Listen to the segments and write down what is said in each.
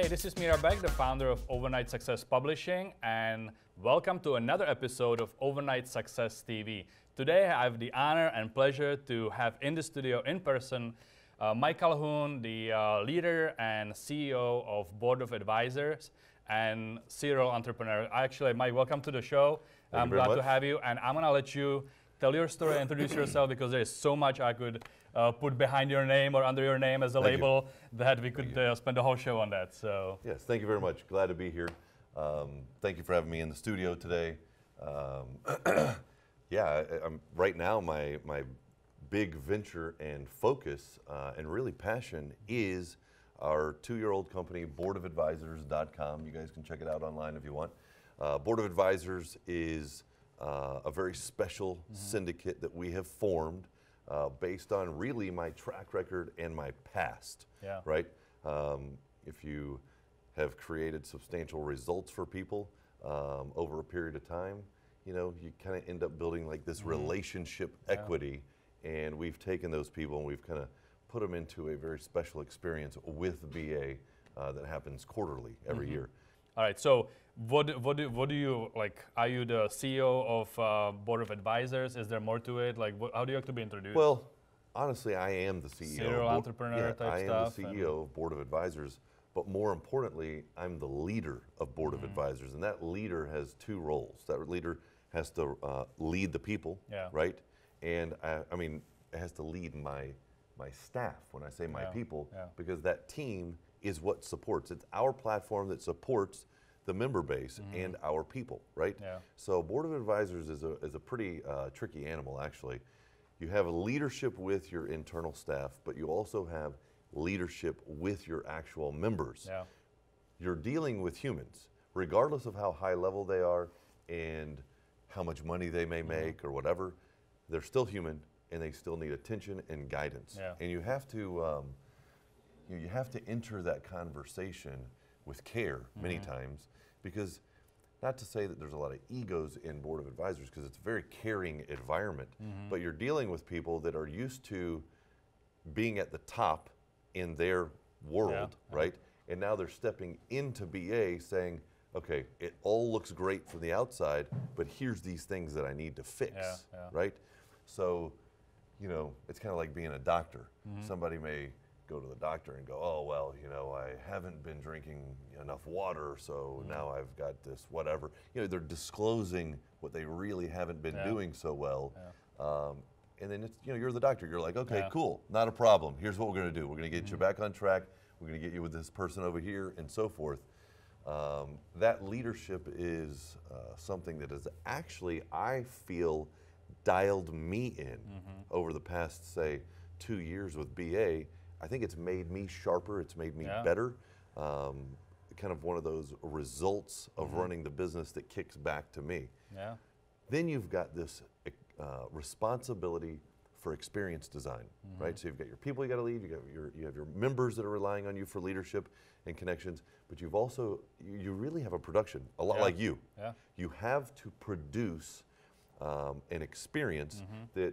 Hey, this is Mirabek, the founder of Overnight Success Publishing, and welcome to another episode of Overnight Success TV. Today, I have the honor and pleasure to have in the studio in person Mike Calhoun, the leader and CEO of Board of Advisors and serial entrepreneur. Actually, Mike, welcome to the show. I'm glad to have you, and I'm gonna let you tell your story and introduce yourself because there is so much I could put behind your name or under your name as a label that we could spend the whole show on that. So yes, thank you very much. Glad to be here. Thank you for having me in the studio today. I'm right now my big venture and focus and really passion is our 2-year-old company, boardofadvisors.com. You guys can check it out online if you want. Board of Advisors is a very special syndicate that we have formed based on really my track record and my past, right? If you have created substantial results for people over a period of time, you know, you kind of end up building like this relationship equity, and we've taken those people and we've kind of put them into a very special experience with BA that happens quarterly every year. All right, so what do you, like, are you the CEO of Board of Advisors? Is there more to it? Like, how do you like to be introduced? Well, honestly, I am the CEO. Serial entrepreneur type I stuff. I am the CEO of Board of Advisors, but more importantly, I'm the leader of Board of Advisors, and that leader has 2 roles. That leader has to lead the people, right? And I mean, it has to lead my staff when I say my people, because that team is what supports. It's our platform that supports the member base and our people, right? So Board of Advisors is a pretty tricky animal, actually. You have leadership with your internal staff, but you also have leadership with your actual members. You're dealing with humans, regardless of how high level they are and how much money they may make or whatever. They're still human, and they still need attention and guidance. And you have to enter that conversation with care many times, because not to say that there's a lot of egos in Board of Advisors, because it's a very caring environment, but you're dealing with people that are used to being at the top in their world, right? And now they're stepping into BA saying, okay, it all looks great from the outside, but here's these things that I need to fix, right? So, you know, it's kind of like being a doctor. Somebody may go to the doctor and go, oh, well, you know, I haven't been drinking enough water, so now I've got this whatever. You know, they're disclosing what they really haven't been doing so well. And then, it's, you know, you're the doctor. You're like, okay, cool, not a problem. Here's what we're going to do. We're going to get you back on track. We're going to get you with this person over here and so forth. That leadership is something that has actually, I feel, dialed me in over the past, say, 2 years with BA. I think it's made me sharper, it's made me better. Kind of one of those results of running the business that kicks back to me. Then you've got this responsibility for experience design, right? So you've got your people you got to lead, you have your members that are relying on you for leadership and connections, but you've also, you really have a production, a lot like you. You have to produce an experience that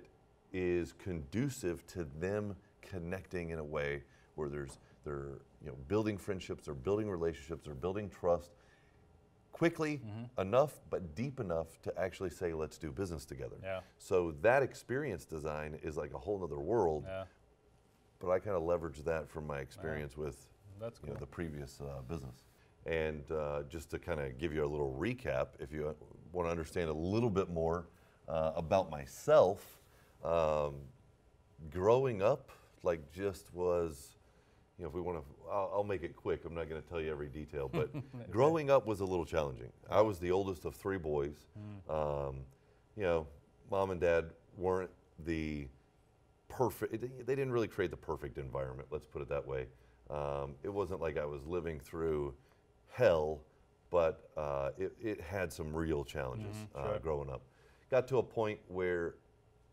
is conducive to them connecting in a way where they're you know, building friendships, they're building relationships, they're building trust quickly enough, but deep enough to actually say, let's do business together. So that experience design is like a whole nother world, but I kind of leverage that from my experience with you know, the previous business. And just to kind of give you a little recap, if you want to understand a little bit more about myself, growing up, like just was, you know, if we want to, I'll make it quick. I'm not going to tell you every detail, but growing up was a little challenging. I was the oldest of 3 boys. You know, mom and dad weren't the perfect, they didn't really create the perfect environment, let's put it that way. It wasn't like I was living through hell, but it had some real challenges growing up. Got to a point where,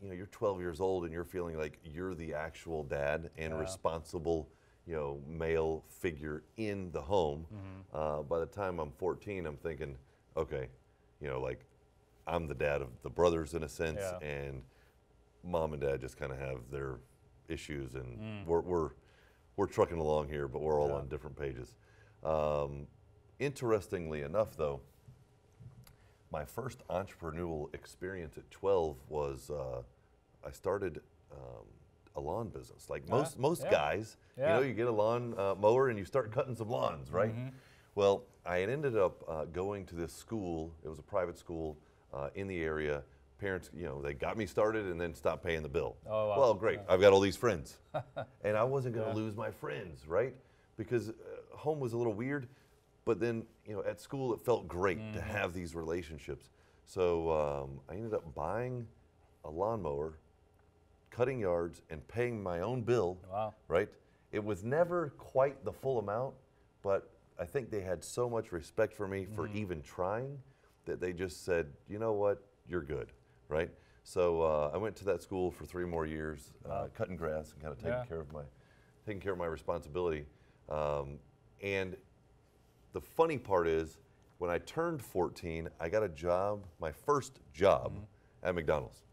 you know, you're 12 years old and you're feeling like you're the actual dad and responsible, you know, male figure in the home. By the time I'm 14, I'm thinking, okay, you know, like I'm the dad of the brothers in a sense, and mom and dad just kind of have their issues, and we're trucking along here, but we're all on different pages. Interestingly enough, though, my first entrepreneurial experience at 12 was I started a lawn business. Like most guys, you know, you get a lawn mower and you start cutting some lawns, right? Well, I had ended up going to this school. It was a private school in the area. Parents, you know, they got me started and then stopped paying the bill. Oh, wow. Well, great. I've got all these friends. And I wasn't going to lose my friends, right? Because home was a little weird. But then, you know, at school, it felt great to have these relationships. So I ended up buying a lawnmower, cutting yards, and paying my own bill, right? It was never quite the full amount, but I think they had so much respect for me for even trying that they just said, you know what, you're good, right? So I went to that school for 3 more years, cutting grass and kind of taking care of my responsibility. And the funny part is, when I turned 14, I got a job, my first job at McDonald's.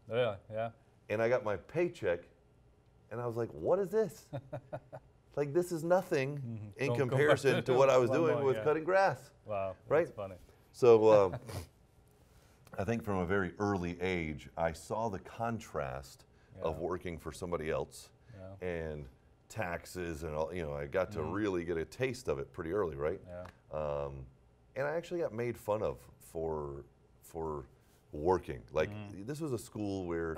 And I got my paycheck, and I was like, what is this? Like, this is nothing in comparison to what I was doing with cutting grass. Wow, right? That's funny. So I think from a very early age, I saw the contrast of working for somebody else and taxes and all, you know, I got to really get a taste of it pretty early, right? And I actually got made fun of for working. Like, this was a school where,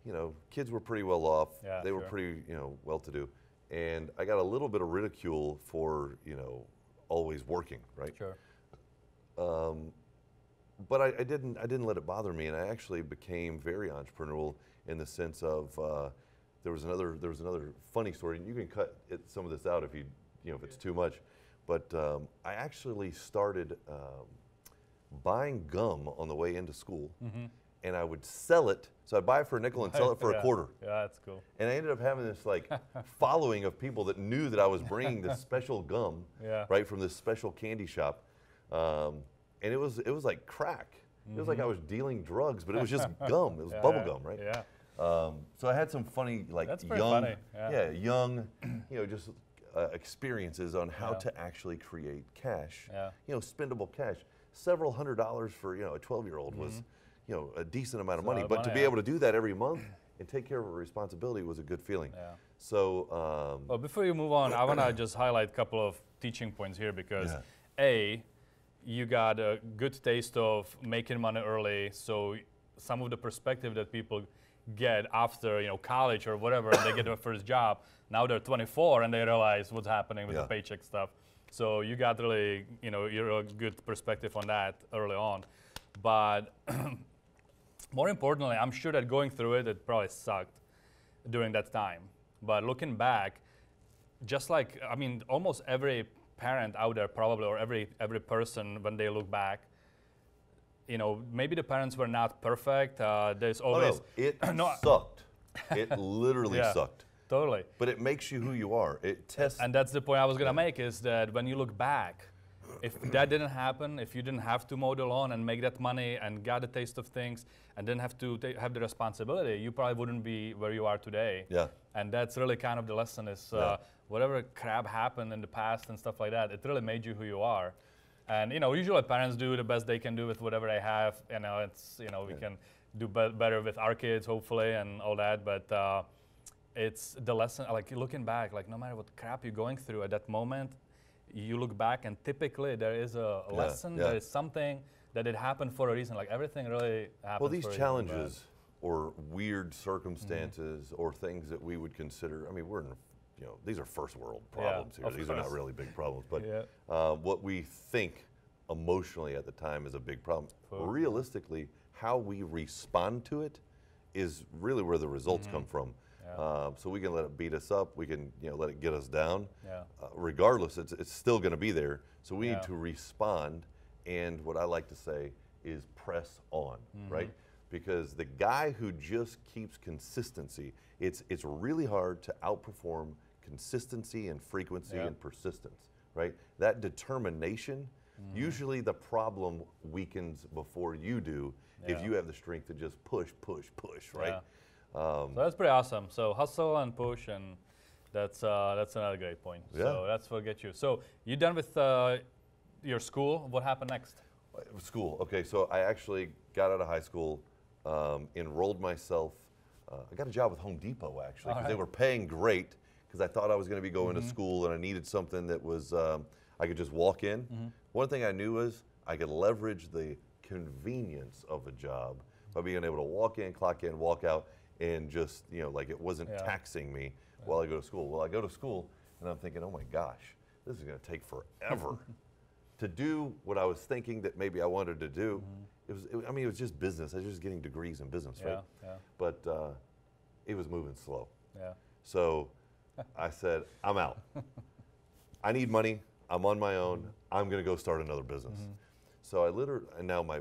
you know, kids were pretty well off. They were pretty, you know, well-to-do. And I got a little bit of ridicule for, you know, always working, right? But I didn't let it bother me, and I actually became very entrepreneurial in the sense of there was another funny story, and you can cut some of this out if if it's too much. But I actually started buying gum on the way into school, and I would sell it. So I'd buy it for a nickel and sell it for a quarter. Yeah, that's cool. And I ended up having this like following of people that knew that I was bringing this special gum, right, from this special candy shop, and it was like crack. It was like I was dealing drugs, but it was just gum. It was bubble gum, right? So I had some funny, like young, just experiences on how to actually create cash. You know, spendable cash. Several $100s for a 12-year-old was, a decent amount of money. But to be able to do that every month and take care of a responsibility was a good feeling. So. Well, before you move on, I want to just highlight a couple of teaching points here because, A, you got a good taste of making money early. So some of the perspective that people get after college or whatever, and they get their first job. Now they're 24 and they realize what's happening with the paycheck stuff. So you got really, you're a good perspective on that early on. But more importantly, I'm sure that going through it probably sucked during that time. But looking back, just like, I mean, almost every parent out there probably, or every person when they look back, maybe the parents were not perfect. There's always it sucked. It literally sucked. Totally. But it makes you who you are. It tests. And that's the point I was gonna make, is that when you look back, if that didn't happen, if you didn't have to mow the lawn and make that money and got a taste of things and didn't have to have the responsibility, you probably wouldn't be where you are today. And that's really kind of the lesson is whatever crap happened in the past and stuff like that, it really made you who you are. And usually parents do the best they can do with whatever they have. It's we can do better with our kids hopefully and all that. But it's the lesson. Like looking back, like no matter what crap you're going through at that moment, you look back and typically there is a lesson. There is something that it happened for a reason. Like everything really happened. Well, these challenges or weird circumstances or things that we would consider. I mean, we're in. These are first world problems here. These are not really big problems, but what we think emotionally at the time is a big problem. Realistically, how we respond to it is really where the results come from. So we can let it beat us up. We can let it get us down. Regardless, it's still going to be there. So we need to respond. And what I like to say is press on, right? Because the guy who just keeps consistency, it's really hard to outperform consistency and frequency and persistence, right? That determination, usually the problem weakens before you do if you have the strength to just push, right? So that's pretty awesome. So hustle and push and That's another great point. Yeah. So that's what gets you. So you done with your school? What happened next? School. Okay, so I actually got out of high school, enrolled myself. I got a job with Home Depot actually because they were paying great because I thought I was going to be going to school and I needed something that was I could just walk in. One thing I knew was I could leverage the convenience of a job by being able to walk in, clock in, walk out, and just, you know, like it wasn't taxing me while I go to school. Well, I go to school and I'm thinking, oh my gosh, this is going to take forever to do what I was thinking that maybe I wanted to do. I mean, it was just business. I was just getting degrees in business, right? Yeah. But it was moving slow. Yeah. So I said, I'm out. I need money. I'm on my own. I'm going to go start another business. So I literally, and now my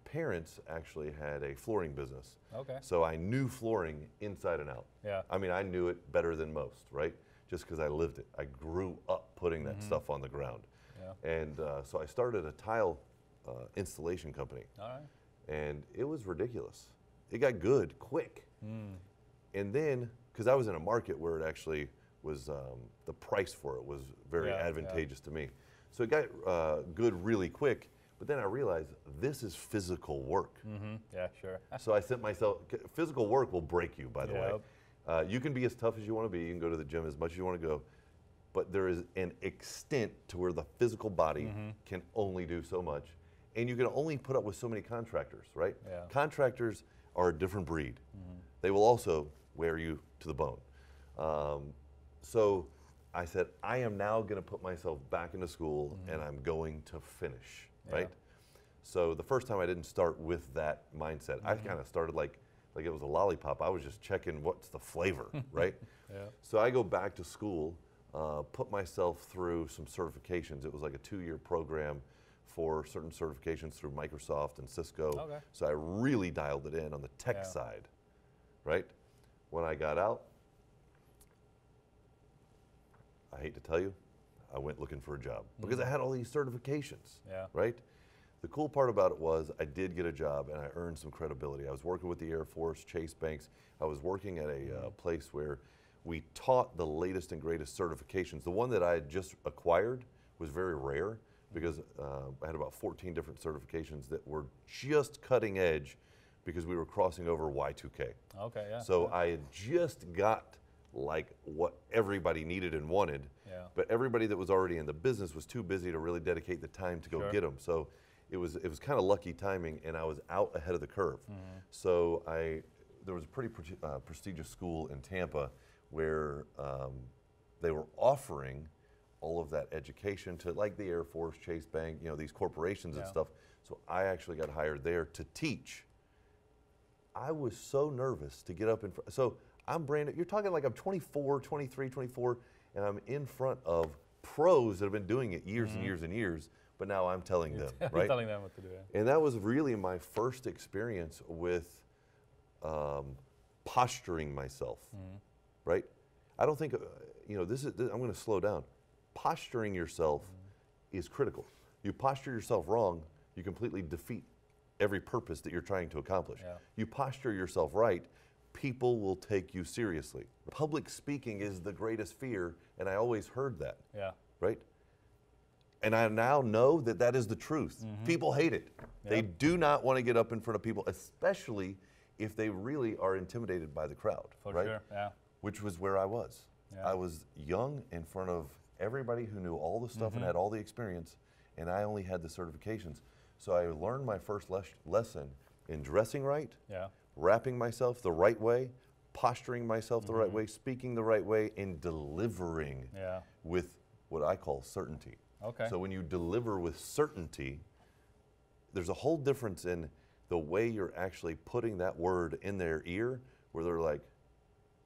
parents actually had a flooring business. Okay. So I knew flooring inside and out. Yeah. I mean, I knew it better than most, right? Just because I lived it. I grew up putting that stuff on the ground. Yeah. And so I started a tile installation company. All right. And it was ridiculous. It got good quick. And then, because I was in a market where it actually was, the price for it was very advantageous to me. So it got good really quick, but then I realized this is physical work. Yeah, sure. So I sent myself, physical work will break you, by the way. You can be as tough as you want to be, you can go to the gym as much as you want to go, but there is an extent to where the physical body can only do so much. And you can only put up with so many contractors, right? Yeah. Contractors are a different breed. They will also wear you to the bone. So I said, I am now going to put myself back into school and I'm going to finish, right? So the first time I didn't start with that mindset. I kind of started like it was a lollipop. I was just checking what's the flavor, right? So I go back to school, put myself through some certifications. It was like a 2-year program for certain certifications through Microsoft and Cisco. Okay. So I really dialed it in on the tech side, right? When I got out, I hate to tell you, I went looking for a job because I had all these certifications, right? The cool part about it was I did get a job and I earned some credibility. I was working with the Air Force, Chase Banks. I was working at a place where we taught the latest and greatest certifications. The one that I had just acquired was very rare because I had about 14 different certifications that were just cutting edge because we were crossing over Y2K. Okay, yeah. So I had just got like what everybody needed and wanted, but everybody that was already in the business was too busy to really dedicate the time to go get them. So it was kind of lucky timing, and I was out ahead of the curve. So there was a pretty prestigious school in Tampa where they were offering all of that education to like the Air Force, Chase Bank, you know, these corporations and stuff. So I actually got hired there to teach. I was so nervous to get up in front. So I'm brand new. You're talking like I'm 24, 23, 24, and I'm in front of pros that have been doing it years and years and years, but now I'm telling them, right? You're telling them what to do. And that was really my first experience with posturing myself, right? I don't think, you know, I'm going to slow down. Posturing yourself is critical. You posture yourself wrong, you completely defeat every purpose that you're trying to accomplish. You posture yourself right, people will take you seriously. Public speaking is the greatest fear, and I always heard that, right? And I now know that that is the truth. People hate it. They do not want to get up in front of people, especially if they really are intimidated by the crowd, right? Sure, Which was where I was. I was young in front of everybody who knew all the stuff and had all the experience, and I only had the certifications. So I learned my first lesson in dressing right, wrapping myself the right way, posturing myself the right way, speaking the right way, and delivering with what I call certainty. Okay. So when you deliver with certainty, there's a whole difference in the way you're actually putting that word in their ear, where they're like,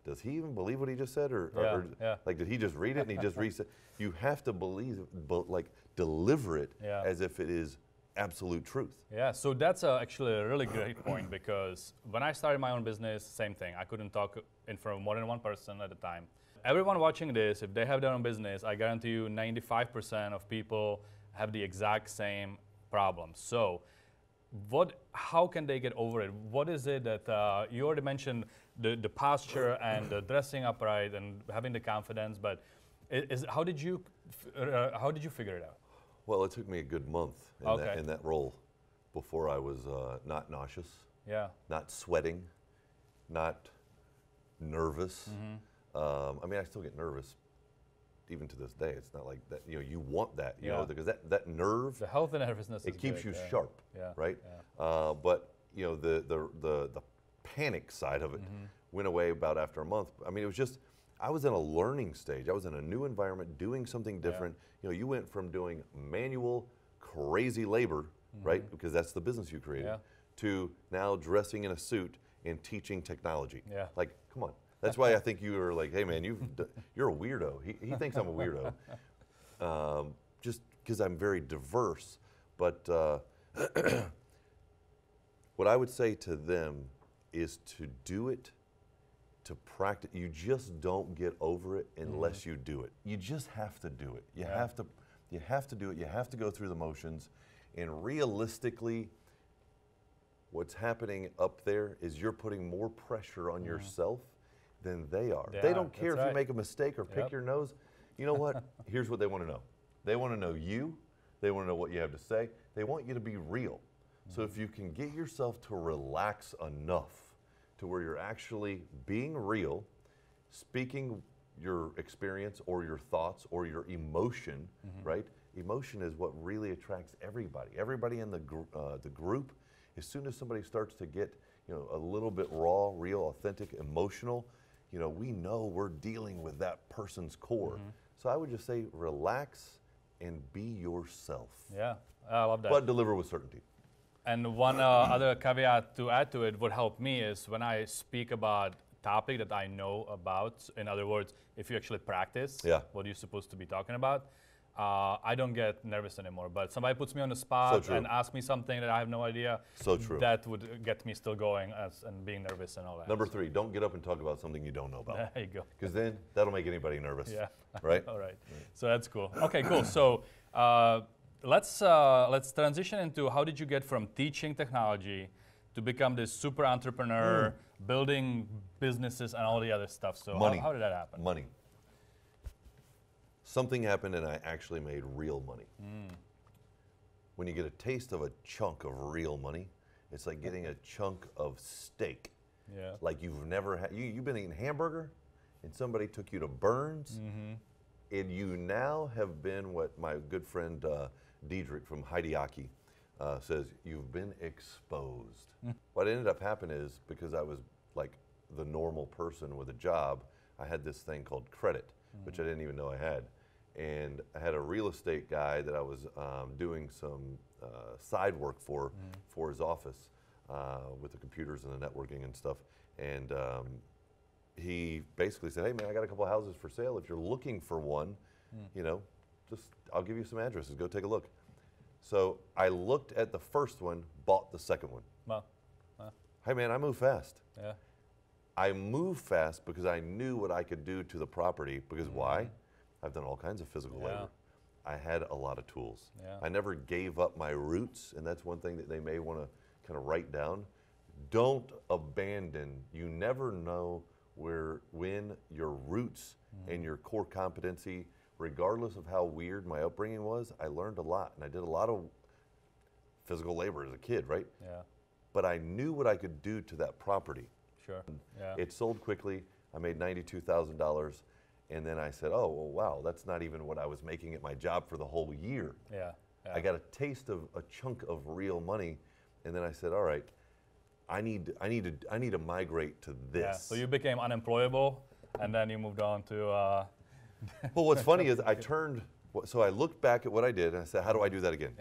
does he even believe what he just said? Or like, did he just read it and he just reset? You have to believe, like, deliver it as if it is absolute truth. Yeah, so that's actually a really great point, because when I started my own business, same thing. I couldn't talk in front of more than one person at a time. Everyone watching this, if they have their own business, I guarantee you 95% of people have the exact same problem. So how can they get over it? What is it that you already mentioned the posture and the dressing upright and having the confidence. But how did you figure it out? Well, it took me a good month in that role before I was not nauseous, not sweating, not nervous. I mean, I still get nervous even to this day. It's not like that, you know, you want that, you know, because that nerve, the health and nervousness, it keeps you sharp, right? But you know, the panic side of it went away about after a month. I mean, it was just, I was in a learning stage. I was in a new environment, doing something different. You know, you went from doing manual, crazy labor, right? Because that's the business you created, to now dressing in a suit and teaching technology. Like, come on. That's why I think you were like, hey man, you're a weirdo. He thinks I'm a weirdo. Just because I'm very diverse. But what I would say to them is to do it, to practice. You just don't get over it unless you do it. You just have to do it. You have to do it. You have to go through the motions. And realistically, what's happening up there is you're putting more pressure on yourself than they are. They don't care if you make a mistake or pick your nose. You know what? Here's what they want to know. They want to know you. They want to know what you have to say. They want you to be real. So if you can get yourself to relax enough to where you're actually being real, speaking your experience or your thoughts or your emotion, right? Emotion is what really attracts everybody. Everybody in the group, as soon as somebody starts to get, you know, a little bit raw, real, authentic, emotional, you know, we know we're dealing with that person's core. So I would just say relax and be yourself. Yeah, I love that. But deliver with certainty. And one other caveat to add to it, what helped me is when I speak about topic that I know about, in other words, if you actually practice what you're supposed to be talking about, I don't get nervous anymore. But somebody puts me on the spot and asks me something that I have no idea. So true. That would get me still going and being nervous and all that. Number 3, don't get up and talk about something you don't know about. There you go. Because then that'll make anybody nervous. Right? All right. So that's cool. Okay, cool. So let's transition into how did you get from teaching technology to become this super entrepreneur, building businesses and all the other stuff. So how did that happen? Money. Something happened and I actually made real money. When you get a taste of a chunk of real money, it's like getting a chunk of steak. Like you've never had, you've been eating hamburger and somebody took you to Burns and you now have been what my good friend Diedrich from Hideaki says, you've been exposed. What ended up happening is because I was like the normal person with a job, I had this thing called credit, which I didn't even know I had. And I had a real estate guy that I was doing some side work for his office with the computers and the networking and stuff. And he basically said, hey man, I got a couple of houses for sale. If you're looking for one, you know, just I'll give you some addresses, go take a look. So I looked at the first one, bought the second one. Wow. Hey man, I move fast. I moved fast because I knew what I could do to the property, because why? I've done all kinds of physical labor. I had a lot of tools. I never gave up my roots, and that's one thing that they may want to kind of write down. Don't abandon. You never know when your roots and your core competency, regardless of how weird my upbringing was, I learned a lot, and I did a lot of physical labor as a kid, right? But I knew what I could do to that property. It sold quickly. I made $92,000. And then I said, oh, well, wow, that's not even what I was making at my job for the whole year. I got a taste of a chunk of real money. And then I said, all right, I need to migrate to this. So you became unemployable, and then you moved on to... Well, what's funny is so I looked back at what I did, and I said, how do I do that again?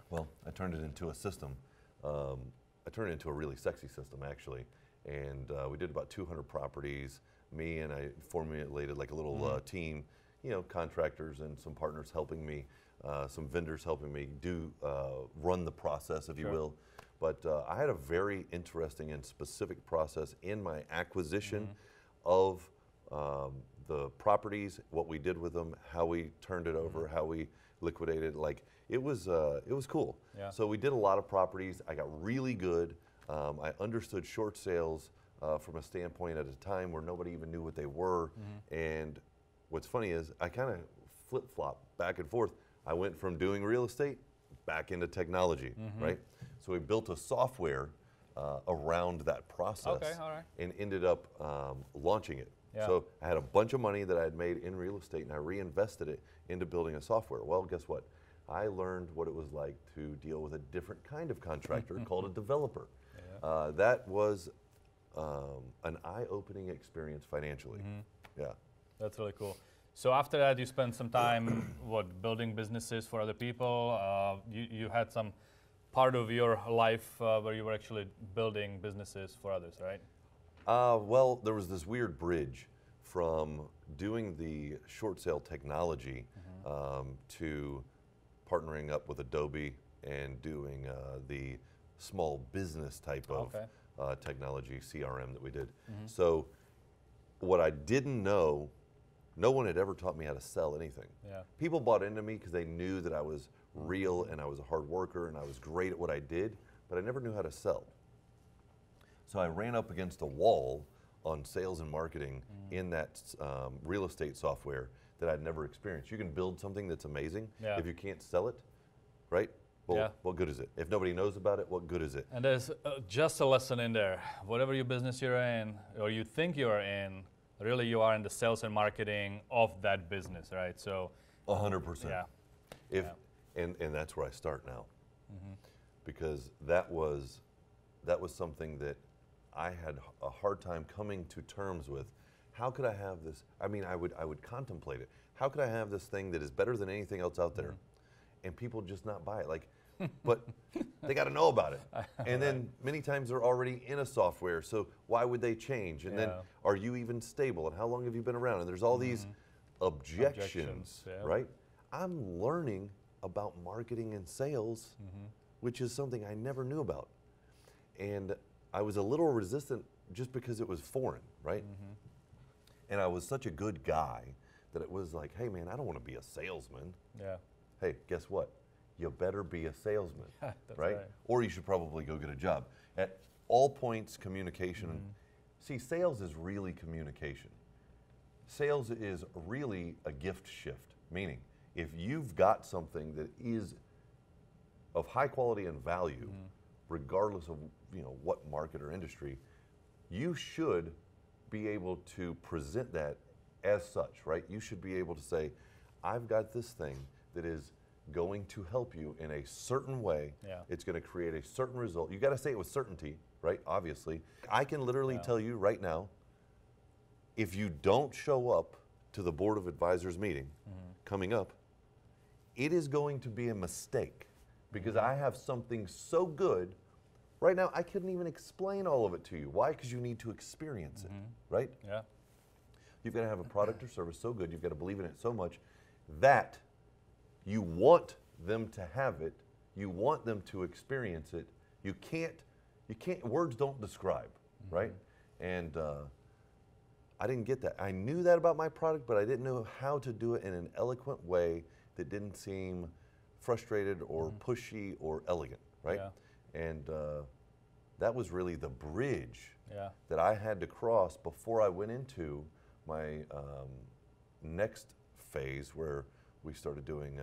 Well, I turned it into a system. I turned it into a really sexy system, actually. And we did about 200 properties. Me and I formulated like a little team, you know, contractors and some partners helping me, some vendors helping me run the process, if you will. But I had a very interesting and specific process in my acquisition of the properties, what we did with them, how we turned it over, how we liquidated. Like it was cool. So we did a lot of properties. I got really good. I understood short sales. from a standpoint at a time where nobody even knew what they were. And what's funny is I kind of flip-flop back and forth. I went from doing real estate back into technology, right? So we built a software around that process and ended up launching it. So I had a bunch of money that I had made in real estate and I reinvested it into building a software. Well, guess what? I learned what it was like to deal with a different kind of contractor called a developer. That was an eye-opening experience financially. Yeah. That's really cool. So after that, you spent some time, building businesses for other people? You had some part of your life where you were actually building businesses for others, right? Well, there was this weird bridge from doing the short sale technology to partnering up with Adobe and doing the small business type of technology, CRM that we did. So what I didn't know, no one had ever taught me how to sell anything. People bought into me because they knew that I was real and I was a hard worker and I was great at what I did, but I never knew how to sell. So I ran up against a wall on sales and marketing in that real estate software that I'd never experienced. You can build something that's amazing. If you can't sell it, right? Well, what good is it? If nobody knows about it, what good is it? And there's just a lesson in there. Whatever your business you're in, or you think you're in, really you are in the sales and marketing of that business, right? So 100%. And that's where I start now. Because that was something that I had a hard time coming to terms with. How could I have this? I mean, I would contemplate it. How could I have this thing that is better than anything else out there, and people just not buy it? Like, but they got to know about it. And then many times they're already in a software, so why would they change? And then, are you even stable? And how long have you been around? And there's all these objections, right? I'm learning about marketing and sales, which is something I never knew about. And I was a little resistant just because it was foreign, right? And I was such a good guy that it was like, hey man, I don't want to be a salesman. Hey, guess what? You better be a salesman, right? Or you should probably go get a job. At all points, communication. See, sales is really communication. Sales is really a gift shift, meaning if you've got something that is of high quality and value, regardless of what market or industry, you should be able to present that as such, right? You should be able to say, I've got this thing that is going to help you in a certain way. It's going to create a certain result. You got to say it with certainty, right? Obviously. I can literally tell you right now, if you don't show up to the Board of Advisors meeting coming up, it is going to be a mistake because I have something so good. Right now, I couldn't even explain all of it to you. Why? Because you need to experience it, right? You've got to have a product or service so good, you've got to believe in it so much that you want them to have it, you want them to experience it. You can't, words don't describe, right? And I didn't get that. I knew that about my product, but I didn't know how to do it in an eloquent way that didn't seem frustrated or pushy or elegant, right? And that was really the bridge that I had to cross before I went into my next phase where we started doing,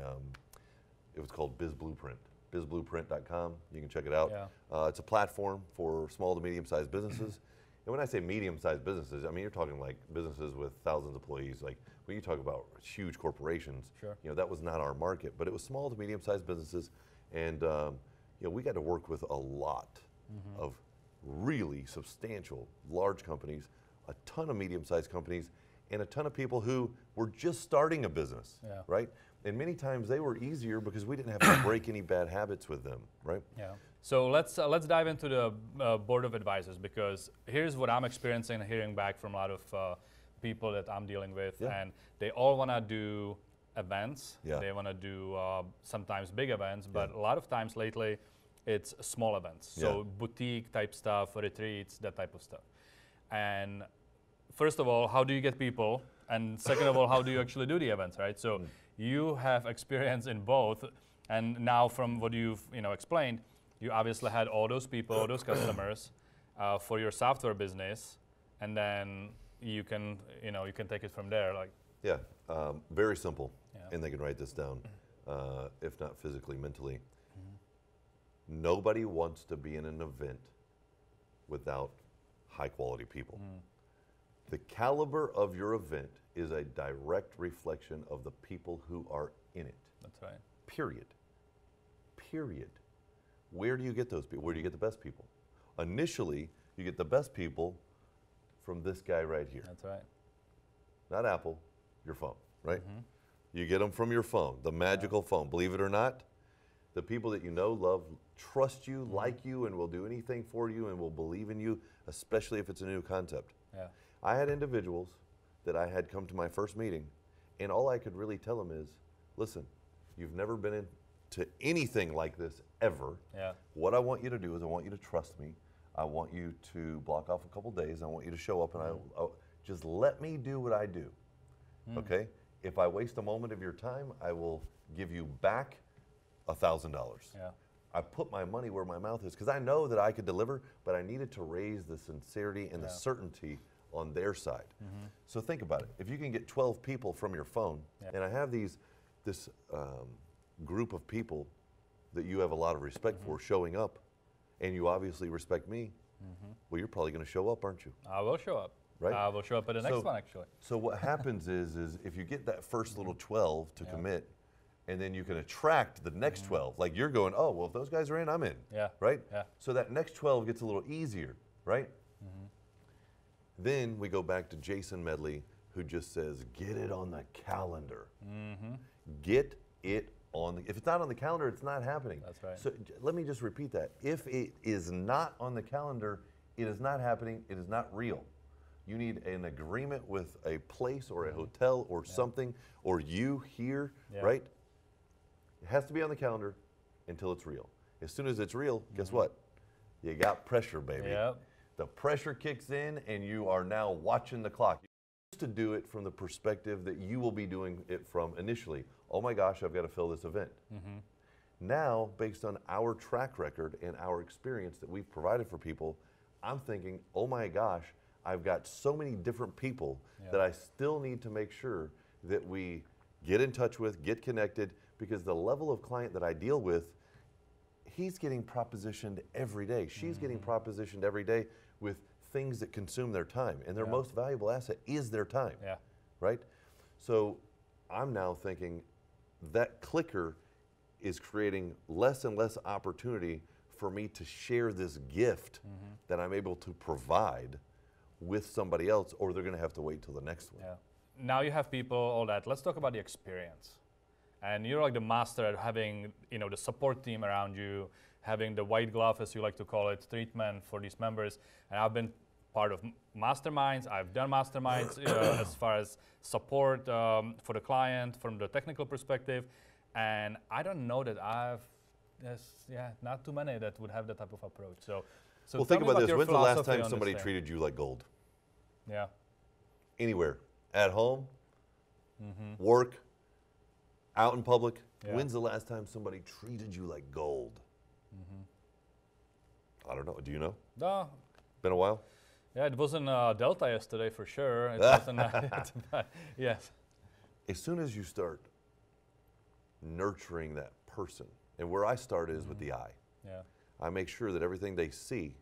it was called Biz Blueprint, bizblueprint.com. You can check it out. It's a platform for small to medium-sized businesses. And when I say medium-sized businesses, I mean, you're talking like businesses with thousands of employees. Like when you talk about huge corporations, that was not our market, but it was small to medium-sized businesses. And we got to work with a lot of really substantial, large companies, a ton of medium-sized companies, and a ton of people who were just starting a business, right? And many times they were easier because we didn't have to break any bad habits with them, right? So let's dive into the Board of Advisors, because here's what I'm experiencing and hearing back from a lot of people that I'm dealing with, and they all want to do events. They want to do sometimes big events, but a lot of times lately it's small events. So boutique type stuff, retreats, that type of stuff. And first of all, how do you get people? And second of all, how do you actually do the events, right? So you have experience in both, and now from what you've explained, you obviously had all those people, all those customers. for your software business, and then you can take it from there. Like, yeah, very simple, yeah. and they can write this down, if not physically, mentally. Nobody wants to be in an event without high quality people. The caliber of your event is a direct reflection of the people who are in it. That's right. Period. Period. Where do you get those people? Where do you get the best people? Initially, you get the best people from this guy right here. That's right. Not Apple, your phone, right? You get them from your phone, the magical phone. Believe it or not, the people that you know, love, trust you, like you, and will do anything for you and will believe in you, especially if it's a new concept. Yeah. I had individuals that I had come to my first meeting, and all I could really tell them is, listen, you've never been into anything like this ever. Yeah. What I want you to do is I want you to trust me. I want you to block off a couple days. I want you to show up, and I just let me do what I do, okay? If I waste a moment of your time, I will give you back $1,000. Yeah. I put my money where my mouth is because I know that I could deliver, but I needed to raise the sincerity and the certainty on their side. So think about it. If you can get 12 people from your phone, and I have this group of people that you have a lot of respect for showing up, and you obviously respect me, well, you're probably going to show up, aren't you? I will show up. Right? I will show up at the next one, actually. So what happens is if you get that first little 12 to commit, and then you can attract the next 12. Like you're going, oh, well, if those guys are in, I'm in. Yeah. Right? Yeah. So that next 12 gets a little easier, right? Then we go back to Jason Medley, who just says, get it on the calendar. Get it on the, if it's not on the calendar, it's not happening. That's right. So let me just repeat that. If it is not on the calendar, it is not happening, it is not real. You need an agreement with a place or a hotel or something, or you here, right? It has to be on the calendar until it's real. As soon as it's real, guess what? You got pressure, baby. Yep. The pressure kicks in and you are now watching the clock. You used to do it from the perspective that you will be doing it from initially. Oh my gosh, I've got to fill this event. Now, based on our track record and our experience that we've provided for people, I'm thinking, oh my gosh, I've got so many different people that I still need to make sure that we get in touch with, get connected, because the level of client that I deal with, he's getting propositioned every day. She's getting propositioned every day with things that consume their time. And their most valuable asset is their time, right? So I'm now thinking that clicker is creating less and less opportunity for me to share this gift that I'm able to provide with somebody else, or they're going to have to wait till the next one. Now you have people, all that. Let's talk about the experience. And you're like the master at having, the support team around you, having the white glove, as you like to call it, treatment for these members. And I've been part of masterminds. I've done masterminds as far as support for the client from the technical perspective. And I don't know that not too many that would have that type of approach. So well, think about this. When's the last time somebody treated you like gold? Yeah. Anywhere. At home, work, out in public. When's the last time somebody treated you like gold? I don't know. Do you know? No. Been a while? Yeah, it wasn't Delta yesterday for sure. It wasn't, yes. As soon as you start nurturing that person, and where I start is with the eye. I make sure that everything they see,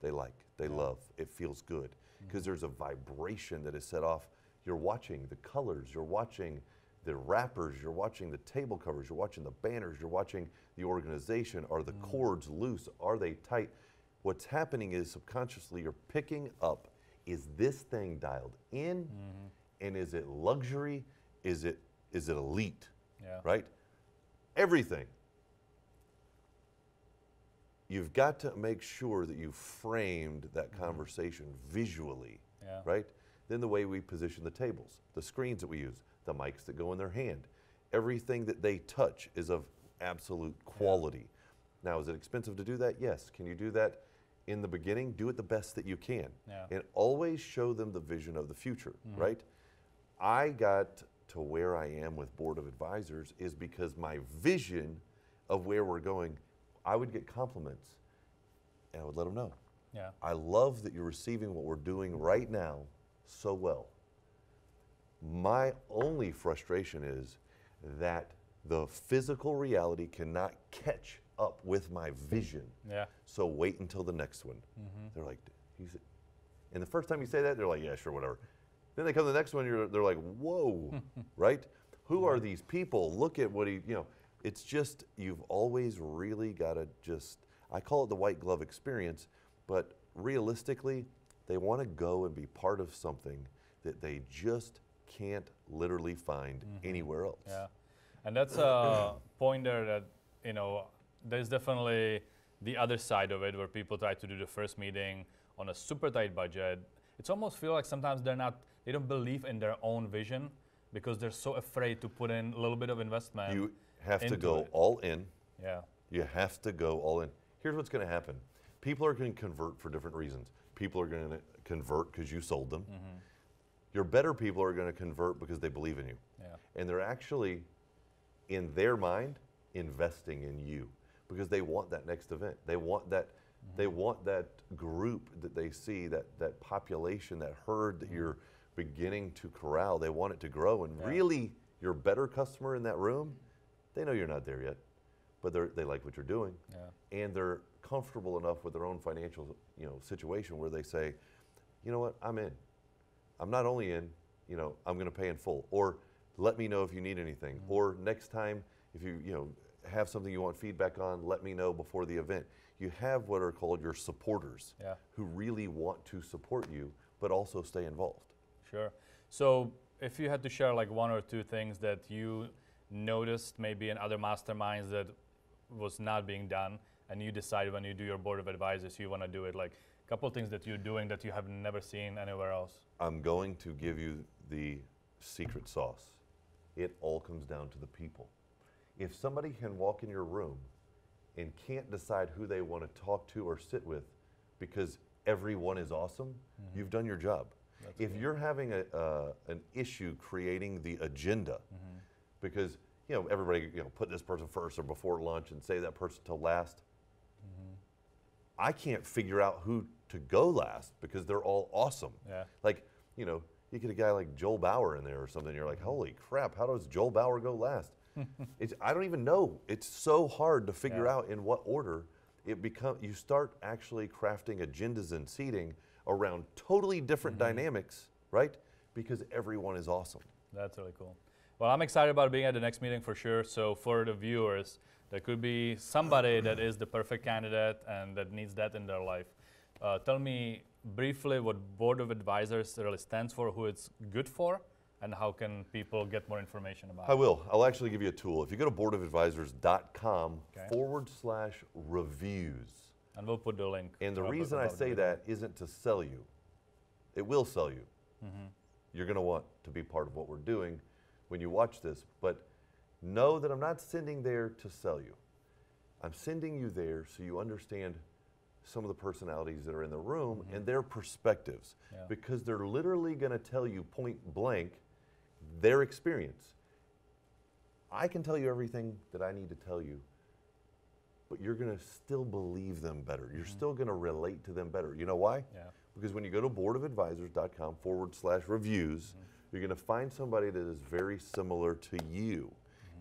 they like, they love, it feels good. Because there's a vibration that is set off. You're watching the colors, you're watching the wrappers, you're watching the table covers, you're watching the banners, you're watching the organization. Are the cords loose? Are they tight? What's happening is subconsciously you're picking up, is this thing dialed in? And is it luxury? Is it elite? Right? Everything. You've got to make sure that you framed that conversation visually, right? Then the way we position the tables, the screens that we use, the mics that go in their hand, everything that they touch is of absolute quality. Now, is it expensive to do that? Yes. Can you do that in the beginning? Do it the best that you can. And always show them the vision of the future, right? I got to where I am with Board of Advisors is because my vision of where we're going, I would get compliments and I would let them know. Yeah. I love that you're receiving what we're doing right now so well. My only frustration is that the physical reality cannot catch up with my vision. Yeah. So wait until the next one. They're like, and the first time you say that, they're like, yeah, sure, whatever. Then they come to the next one, they're like, whoa, right? Who are these people? Look at what it's just, you've always really got to just, I call it the white glove experience, but realistically, they want to go and be part of something that they just can't literally find anywhere else. Yeah, and that's a point there that, there's definitely the other side of it where people try to do the first meeting on a super tight budget. It's almost feel like sometimes they don't believe in their own vision because they're so afraid to put in a little bit of investment. You have to go all in. Yeah. You have to go all in. Here's what's going to happen. People are going to convert for different reasons. People are going to convert because you sold them. Your better people are going to convert because they believe in you. Yeah. And they're actually, in their mind, investing in you because they want that next event. They want that, they want that group that they see, that population, that herd that you're beginning to corral. They want it to grow. And really, your better customer in that room, they know you're not there yet, but they like what you're doing. Yeah. And they're comfortable enough with their own financial situation where they say, you know what, I'm in. I'm not only in, I'm going to pay in full. Or let me know if you need anything. Or next time, if you have something you want feedback on, let me know before the event. You have what are called your supporters who really want to support you, but also stay involved. Sure. So if you had to share like one or two things that you noticed maybe in other masterminds that was not being done, and you decide when you do your board of advisors you want to do it, like a couple of things that you're doing that you have never seen anywhere else. I'm going to give you the secret sauce. It all comes down to the people. If somebody can walk in your room and can't decide who they want to talk to or sit with because everyone is awesome, you've done your job. If you're having an issue creating the agenda, because everybody put this person first or before lunch and say that person till last, I can't figure out who to go last because they're all awesome. Yeah. Like you get a guy like Joel Bauer in there or something. You're like, holy crap! How does Joel Bauer go last? I don't even know. It's so hard to figure out in what order it becomes. You start actually crafting agendas and seating around totally different dynamics, right? Because everyone is awesome. That's really cool. Well, I'm excited about being at the next meeting for sure. So for the viewers, there could be somebody that is the perfect candidate and that needs that in their life. Tell me briefly what Board of Advisors really stands for, who it's good for, and how can people get more information about it? I will. I'll actually give you a tool. If you go to boardofadvisors.com/reviews. And we'll put the link. And the reason I say that isn't to sell you. It will sell you. You're going to want to be part of what we're doing when you watch this. But know that I'm not sending there to sell you. I'm sending you there so you understand some of the personalities that are in the room and their perspectives. Because they're literally going to tell you point blank their experience. I can tell you everything that I need to tell you, but you're going to still believe them better. You're still going to relate to them better. You know why? Because when you go to boardofadvisors.com/reviews, you're going to find somebody that is very similar to you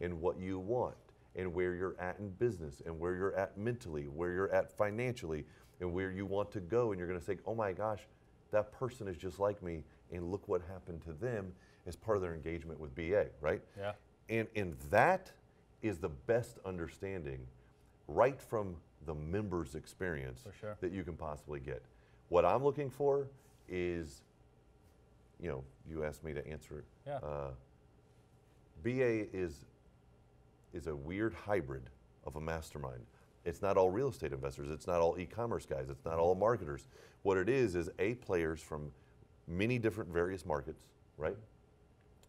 in what you want and where you're at in business and where you're at mentally, where you're at financially, and where you want to go. And you're going to say, oh my gosh, that person is just like me, and look what happened to them as part of their engagement with BA, right? And that is the best understanding right from the member's experience that you can possibly get. What I'm looking for is, you asked me to answer it. BA is a weird hybrid of a mastermind. It's not all real estate investors. It's not all e-commerce guys. It's not all marketers. What it is A players from many different various markets, right?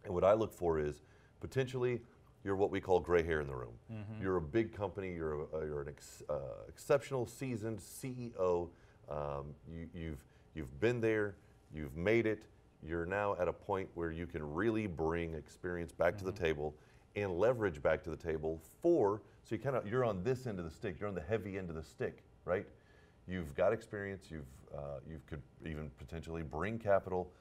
And what I look for is potentially you're what we call gray hair in the room. You're a big company. You're an exceptional, seasoned CEO. You've been there. You've made it. You're now at a point where you can really bring experience back to the table and leverage back to the table so you're on this end of the stick. You're on the heavy end of the stick, right? you've got experience, you could even potentially bring capital,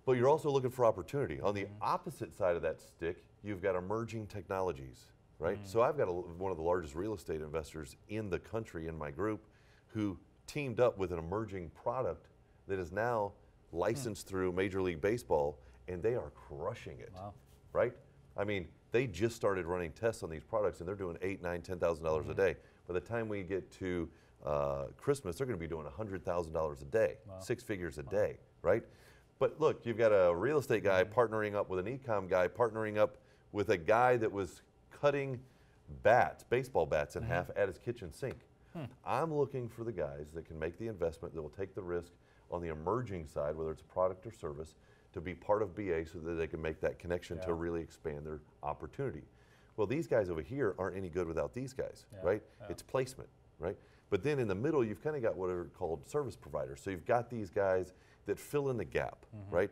but you're also looking for opportunity. On the opposite side of that stick, you've got emerging technologies, right? So I've got one of the largest real estate investors in the country in my group who teamed up with an emerging product that is now licensed through Major League Baseball, and they are crushing it, right? I mean, they just started running tests on these products, and they're doing $8,000, $9,000, $10,000 a day. By the time we get to Christmas, they're going to be doing $100,000 a day, 6 figures a day, right? But look, you've got a real estate guy partnering up with an e-com guy, partnering up with a guy that was cutting bats, baseball bats in half at his kitchen sink. I'm looking for the guys that can make the investment, that will take the risk on the emerging side, whether it's product or service, to be part of BA so that they can make that connection to really expand their opportunity. Well, these guys over here aren't any good without these guys, right? It's placement, right? But then in the middle, you've kind of got what are called service providers. So you've got these guys that fill in the gap, right?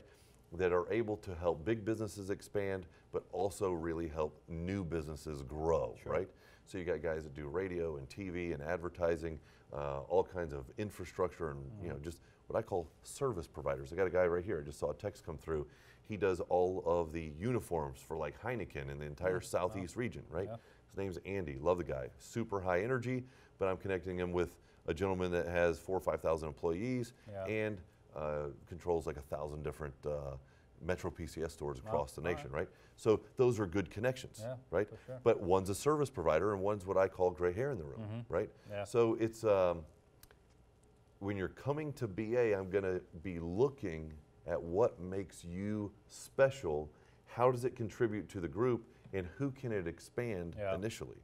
That are able to help big businesses expand, but also really help new businesses grow, right? So you got guys that do radio and TV and advertising, all kinds of infrastructure and you know, just what I call service providers. I got a guy right here, I just saw a text come through. He does all of the uniforms for like Heineken in the entire Southeast region, right? His name's Andy, love the guy, super high energy, but I'm connecting him with a gentleman that has 4,000 or 5,000 employees and controls like 1,000 different Metro PCS stores across the nation, right? So those are good connections, right? But one's a service provider and one's what I call gray hair in the room, right? So it's, when you're coming to BA, I'm gonna be looking at what makes you special, how does it contribute to the group, and who can it expand initially.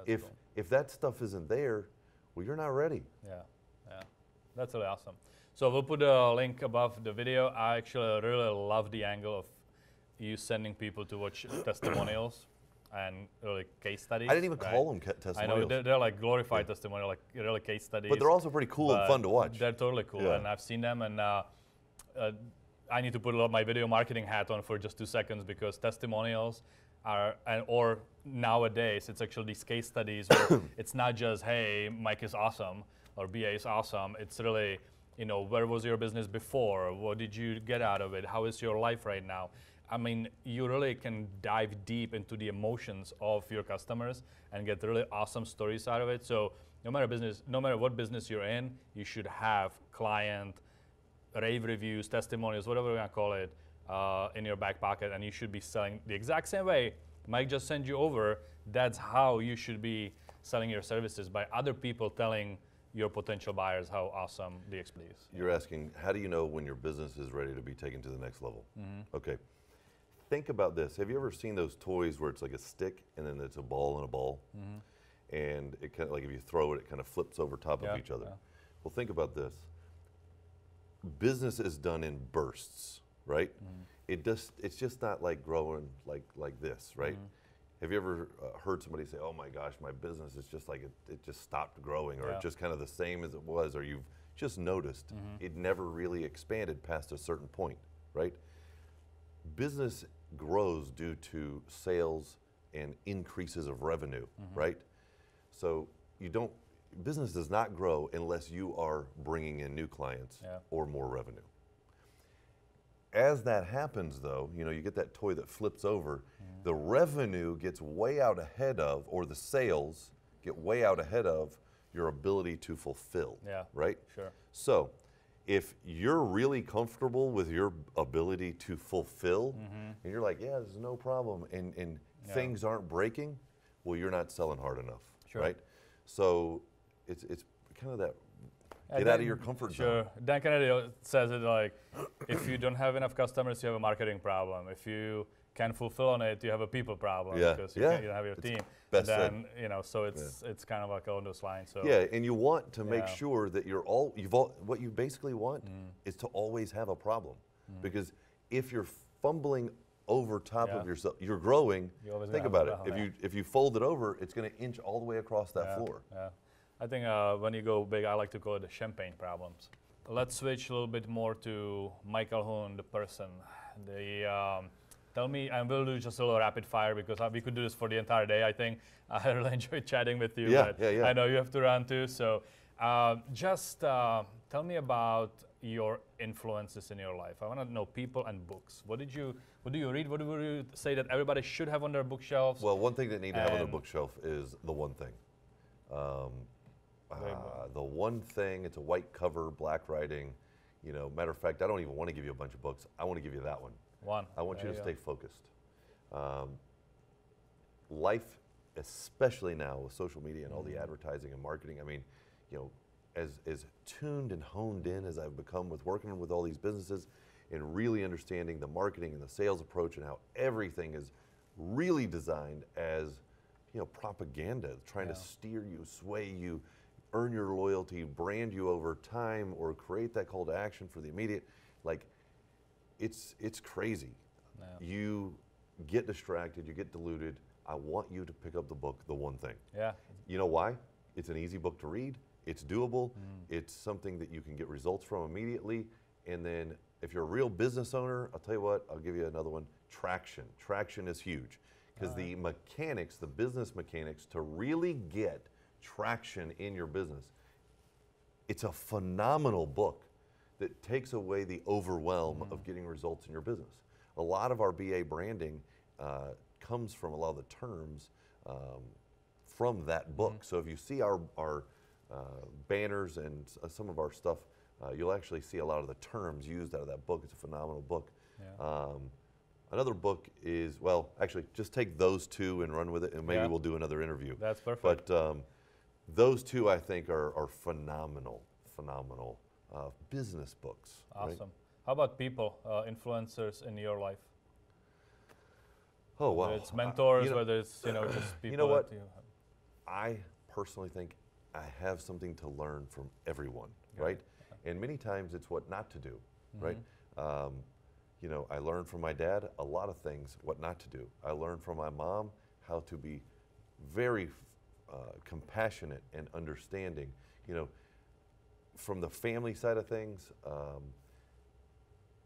If that stuff isn't there, well, you're not ready. That's really awesome. So we'll put a link above the video. I actually really love the angle of you sending people to watch testimonials and really case studies. I didn't even call them testimonials. I know, they're like glorified testimonials, like really case studies. But they're also pretty cool and fun to watch. They're totally cool, and I've seen them, and I need to put my video marketing hat on for just 2 seconds, because testimonials are, or nowadays, it's actually these case studies where it's not just, hey, Mike is awesome, or BA is awesome. It's really, you know, where was your business before? What did you get out of it? How is your life right now? I mean, you really can dive deep into the emotions of your customers and get really awesome stories out of it. So no matter what business you're in, you should have client rave reviews, testimonials, whatever you want to call it, in your back pocket, and you should be selling the exact same way Mike just sent you over. That's how you should be selling your services, by other people telling your potential buyers how awesome the DXP is. You're asking, how do you know when your business is ready to be taken to the next level? Okay, think about this. Have you ever seen those toys where it's like a stick and then it's a ball and a ball? And it kind of, like if you throw it, it kind of flips over top of each other. Well, think about this. Business is done in bursts, right? It's just not like growing like this, right? Have you ever heard somebody say, oh my gosh, my business is just like, it just stopped growing, or it's just kind of the same as it was, or you've just noticed it never really expanded past a certain point, right? Business grows due to sales and increases of revenue, right? So business does not grow unless you are bringing in new clients or more revenue. As that happens, though, you know, you get that toy that flips over, the revenue gets way out ahead of, or the sales get way out ahead of your ability to fulfill, right? So if you're really comfortable with your ability to fulfill, and you're like, yeah, there's no problem, and things aren't breaking, well, you're not selling hard enough, right? So it's kind of that, get out of your comfort zone. Dan Kennedy says it like, if you don't have enough customers, you have a marketing problem. If you can't fulfill on it, you have a people problem, because you don't have your team. Then, you know, so it's kind of like along those lines. So and you want to make sure that what you basically want is to always have a problem, because if you're fumbling over top of yourself, you're growing. Think about it. If you fold it over, it's going to inch all the way across that floor. I think when you go big, I like to call it the champagne problems. Let's switch a little bit more to Mike Calhoun, the person. Tell me, and we'll do just a little rapid fire, because we could do this for the entire day, I think. I really enjoyed chatting with you, but I know you have to run too. So Just tell me about your influences in your life. I want to know people and books. What do you read? What would you say that everybody should have on their bookshelves? Well, one thing they need to have on their bookshelf is The One Thing. The One Thing, it's a white cover, black writing. You know, matter of fact, I don't even want to give you a bunch of books. I want to give you that one. I want you to stay focused. Life, especially now with social media and all the advertising and marketing, I mean, you know, as tuned and honed in as I've become with working with all these businesses and really understanding the marketing and the sales approach and how everything is really designed as, you know, propaganda, trying to steer you, sway you, earn your loyalty, brand you over time, or create that call to action for the immediate. Like, it's crazy. You get distracted, you get deluded. I want you to pick up the book, The One Thing. You know why? It's an easy book to read. It's doable. It's something that you can get results from immediately. And then if you're a real business owner, I'll tell you what, I'll give you another one, Traction. Traction is huge because the mechanics, the business mechanics to really get traction in your business, it's a phenomenal book that takes away the overwhelm of getting results in your business. A lot of our BA branding comes from a lot of the terms from that book. So if you see our banners and some of our stuff, you'll actually see a lot of the terms used out of that book. It's a phenomenal book. Another book is, well, actually, just take those two and run with it, and maybe we'll do another interview. That's perfect. But those two, I think, are phenomenal business books. Awesome. Right? How about people, influencers in your life? Oh, wow. Whether it's mentors, whether it's, you know, just people. You know what? That you I personally think I have something to learn from everyone, right? And many times it's what not to do, right? You know, I learned from my dad a lot of things, what not to do. I learned from my mom how to be very compassionate and understanding. You know, from the family side of things,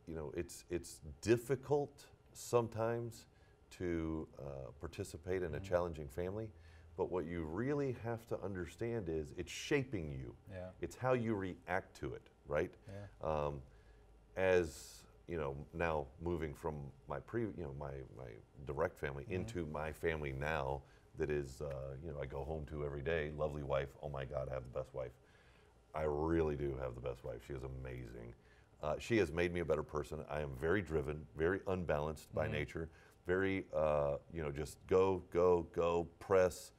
you know, it's difficult sometimes to participate in a challenging family, but what you really have to understand is it's shaping you. It's how you react to it, right? As you know, now moving from my my direct family into my family now, that is, you know, I go home to every day. Lovely wife. Oh my God, I have the best wife. I really do have the best wife. She is amazing. She has made me a better person. I am very driven, very unbalanced by nature. Very, you know, just go, press.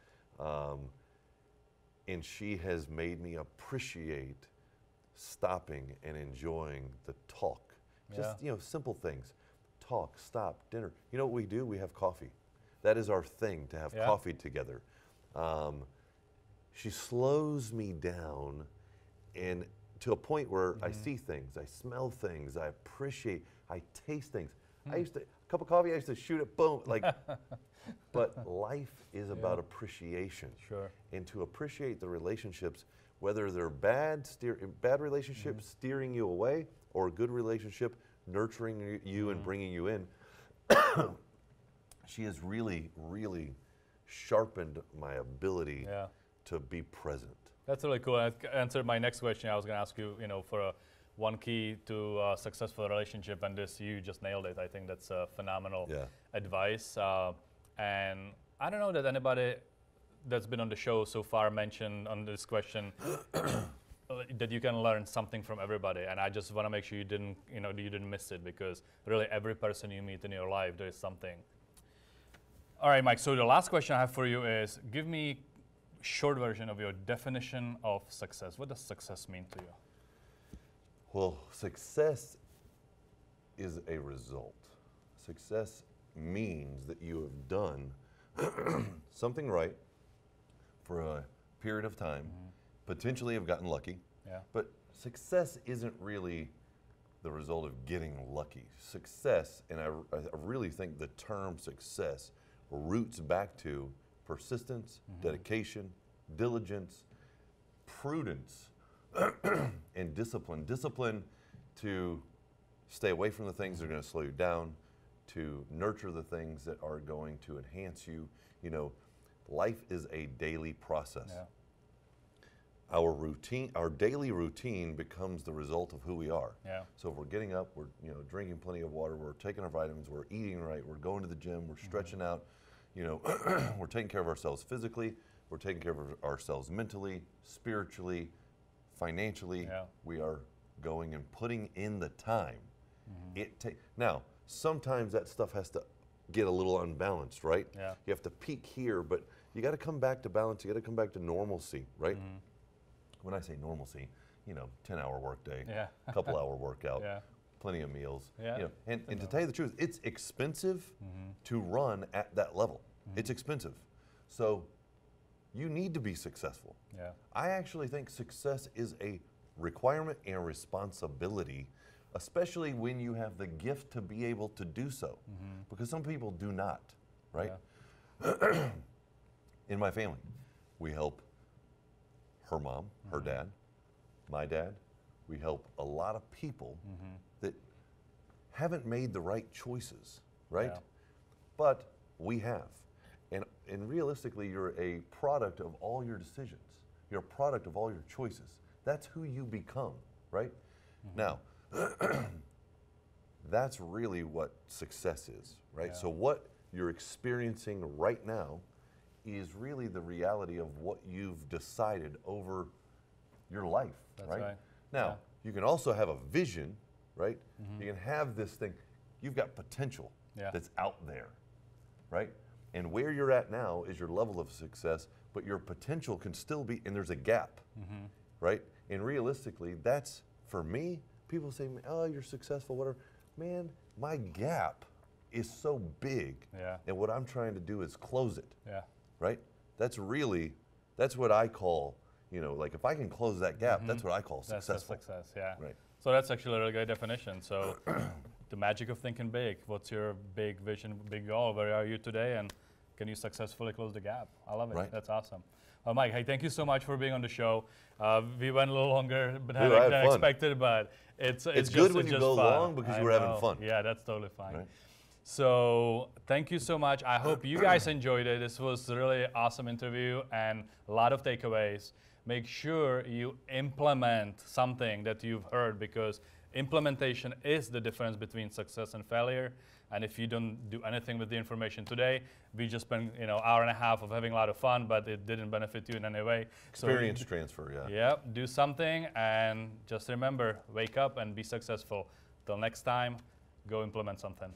And she has made me appreciate stopping and enjoying the talk. Just, you know, simple things. Talk, stop, dinner. You know what we do? We have coffee. That is our thing, to have coffee together. She slows me down, and to a point where I see things, I smell things, I appreciate, I taste things. I used to, a cup of coffee, I used to shoot it, boom, like, but life is about appreciation. And to appreciate the relationships, whether they're bad relationships steering you away, or a good relationship nurturing you and bringing you in, she has really, really sharpened my ability to be present. That's really cool. That answered my next question. I was going to ask you, you know, for one key to a successful relationship, and this, you just nailed it. I think that's phenomenal advice. And I don't know that anybody that's been on the show so far mentioned on this question that you can learn something from everybody. And I just want to make sure you didn't, you know, you didn't miss it, because really every person you meet in your life, there is something. All right, Mike, so the last question I have for you is, give me a short version of your definition of success. What does success mean to you? Well, success is a result. Success means that you have done something right for a period of time, potentially have gotten lucky, but success isn't really the result of getting lucky. Success, and I really think the term success roots back to persistence, dedication, diligence, prudence, and discipline. Discipline to stay away from the things that are going to slow you down, to nurture the things that are going to enhance you. You know, life is a daily process. our daily routine becomes the result of who we are. Yeah. So if we're getting up, we're drinking plenty of water, we're taking our vitamins, we're eating right, we're going to the gym, we're stretching out, we're taking care of ourselves physically, we're taking care of ourselves mentally, spiritually, financially. Yeah. We are going and putting in the time. Now, sometimes that stuff has to get a little unbalanced, right? Yeah. You have to peak here, but you got to come back to balance. You got to come back to normalcy, right? When I say normalcy, 10-hour workday, couple-hour workout, plenty of meals. And to tell you the truth, it's expensive to run at that level. It's expensive. So you need to be successful. I actually think success is a requirement and responsibility, especially when you have the gift to be able to do so, because some people do not, right? In my family, we help her mom, her dad, my dad. We help a lot of people that haven't made the right choices, right? But we have. And realistically, you're a product of all your decisions. You're a product of all your choices. That's who you become, right? Now, that's really what success is, right? So what you're experiencing right now is really the reality of what you've decided over your life, right? Now, you can also have a vision, right? You can have this thing. You've got potential that's out there, right? And where you're at now is your level of success, but your potential can still be, and there's a gap, right? And realistically, that's, for me, people say, oh, you're successful, whatever. Man, my gap is so big, and what I'm trying to do is close it, right? That's what I call, like if I can close that gap, that's what I call successful. That's success, Right. So that's actually a really great definition. So the magic of thinking big. What's your big vision, big goal? Where are you today? And can you successfully close the gap? I love it. Right. That's awesome. Mike, hey, thank you so much for being on the show. We went a little longer than expected, but it's good when you go fun. long because you were having fun. Yeah, that's totally fine. Right. So thank you so much. I hope you guys enjoyed it. This was a really awesome interview and a lot of takeaways. Make sure you implement something that you've heard, because implementation is the difference between success and failure. And if you don't do anything with the information today, we just spent hour and a half of having a lot of fun, but it didn't benefit you in any way. Experience transfer, Yeah, do something, and just remember, wake up and be successful. Till next time, go implement something.